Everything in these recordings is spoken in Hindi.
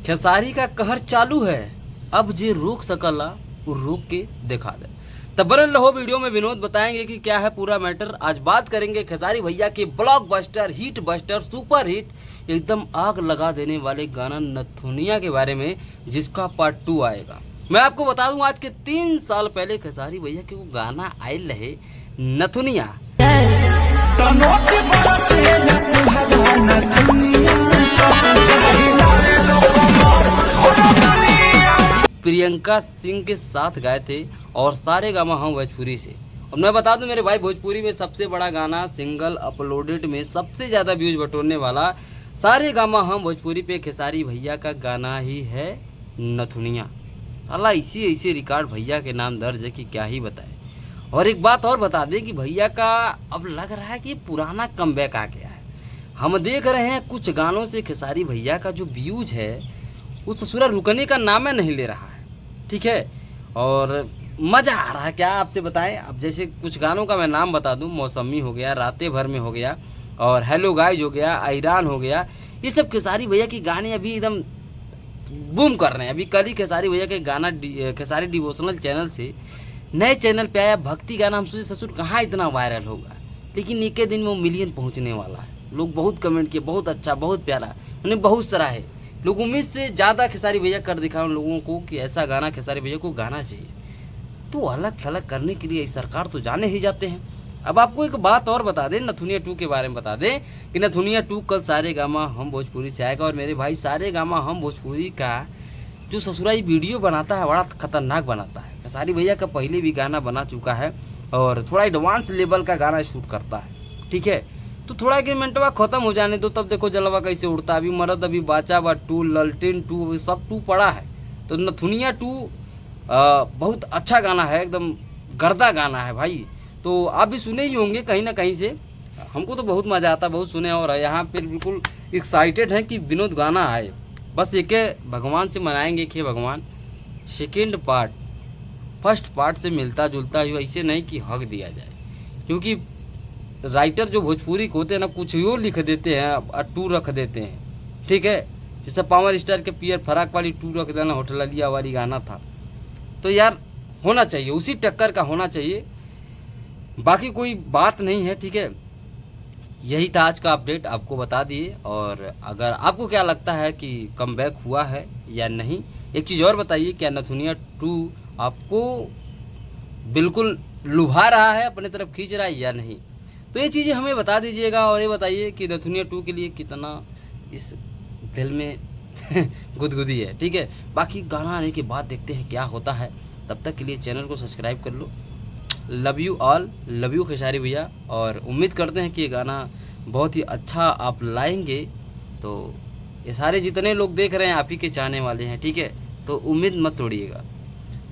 खेसारी का कहर चालू है, अब जे रोक सकला वो रोक के दिखा दे। तब बनल रहो वीडियो में, विनोद बताएंगे कि क्या है पूरा मैटर। आज बात करेंगे खेसारी भैया के blockbuster, hit buster, super hit, एकदम आग लगा देने वाले गाना नथुनिया के बारे में, जिसका पार्ट 2 आएगा। मैं आपको बता दूं, आज के 3 साल पहले खेसारी भैया के वो गाना आयल रहे नथुनिया। प्रियंका सिंह के साथ गाए थे और सारेगामा हम भोजपुरी से। और मैं बता दूं मेरे भाई, भोजपुरी में सबसे बड़ा गाना सिंगल अपलोडेड में सबसे ज़्यादा व्यूज बटोरने वाला सारेगामा हम भोजपुरी पे खेसारी भैया का गाना ही है नथुनिया। साला इसी रिकॉर्ड भैया के नाम दर्ज है कि क्या ही बताएं। और एक बात और बता दें कि भैया का अब लग रहा है कि पुराना कमबैक आ गया है। हम देख रहे हैं कुछ गानों से खेसारी भैया का जो व्यूज है वो ससुरा रुकने का नाम है नहीं ले रहा है, ठीक है। और मज़ा आ रहा है, क्या आपसे बताएं। अब जैसे कुछ गानों का मैं नाम बता दूं, मौसमी हो गया, रातें भर में हो गया, और हेलो गाइज हो गया, आयरान हो गया, ये सब खेसारी भैया के गाने अभी एकदम बूम कर रहे हैं। अभी कल ही खेसारी भैया के गाना खेसारी डिवोशनल चैनल से नए चैनल पे आया भक्ति गाना। हम सोचे ससुर कहाँ इतना वायरल होगा, लेकिन एक के दिन में वो मिलियन पहुँचने वाला है। लोग बहुत कमेंट किए, बहुत अच्छा, बहुत प्यारा, मैंने बहुत सराहे। लोग उम्मीद से ज़्यादा खेसारी भैया कर दिखा उन लोगों को कि ऐसा गाना खेसारी भैया को गाना चाहिए। तो अलग थलग करने के लिए सरकार तो जाने ही जाते हैं। अब आपको एक बात और बता दें, नथुनिया 2 के बारे में बता दें कि नथुनिया 2 कल सारेगामा हम भोजपुरी से आएगा। और मेरे भाई, सारेगामा हम भोजपुरी का जो ससुराई वीडियो बनाता है बड़ा खतरनाक बनाता है। खेसारी भैया का पहले भी गाना बना चुका है और थोड़ा एडवांस लेवल का गाना शूट करता है, ठीक है। तो थोड़ा एग्रीमेंटवा खत्म हो जाने दो, तब देखो जलवा कैसे उड़ता। अभी मरद, अभी बाचा बा 2, ललटेन 2, सब 2 पड़ा है। तो नथुनिया 2 बहुत अच्छा गाना है, एकदम गर्दा गाना है भाई। तो आप भी सुने ही होंगे कहीं ना कहीं से। हमको तो बहुत मज़ा आता, बहुत सुने। और यहाँ पे बिल्कुल एक्साइटेड हैं कि विनोद गाना आए। बस एक भगवान से मनाएंगे कि भगवान सेकेंड पार्ट फर्स्ट पार्ट से मिलता जुलता हो, ऐसे नहीं कि हक दिया जाए। क्योंकि राइटर जो भोजपुरी के होते हैं ना, कुछ और लिख देते हैं और 2 रख देते हैं, ठीक है। जैसे पावर स्टार के पियर फराक वाली 2 रख देना, होटलिया वाली गाना था। तो यार होना चाहिए, उसी टक्कर का होना चाहिए, बाकी कोई बात नहीं है, ठीक है। यही था आज का अपडेट, आपको बता दिए। और अगर आपको क्या लगता है कि कमबैक हुआ है या नहीं, एक चीज़ और बताइए, क्या नथुनिया 2 आपको बिल्कुल लुभा रहा है, अपने तरफ खींच रहा है या नहीं? तो ये चीज़ें हमें बता दीजिएगा। और ये बताइए कि नथुनिया 2 के लिए कितना इस दिल में गुदगुदी है, ठीक है। बाकी गाना आने के बाद देखते हैं क्या होता है। तब तक के लिए चैनल को सब्सक्राइब कर लो। Love you all, love you Khesari भैया। और उम्मीद करते हैं कि ये गाना बहुत ही अच्छा आप लाएंगे। तो ये सारे जितने लोग देख रहे हैं आप ही के चाहने वाले हैं, ठीक है। तो उम्मीद मत तोड़िएगा।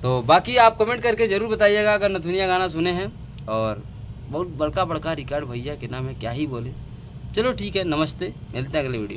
तो बाकी आप कमेंट करके ज़रूर बताइएगा अगर नथुनिया गाना सुने हैं। और बहुत बड़का रिकॉर्ड भैया के नाम है, क्या ही बोले। चलो ठीक है, नमस्ते, मिलते हैं अगले वीडियो।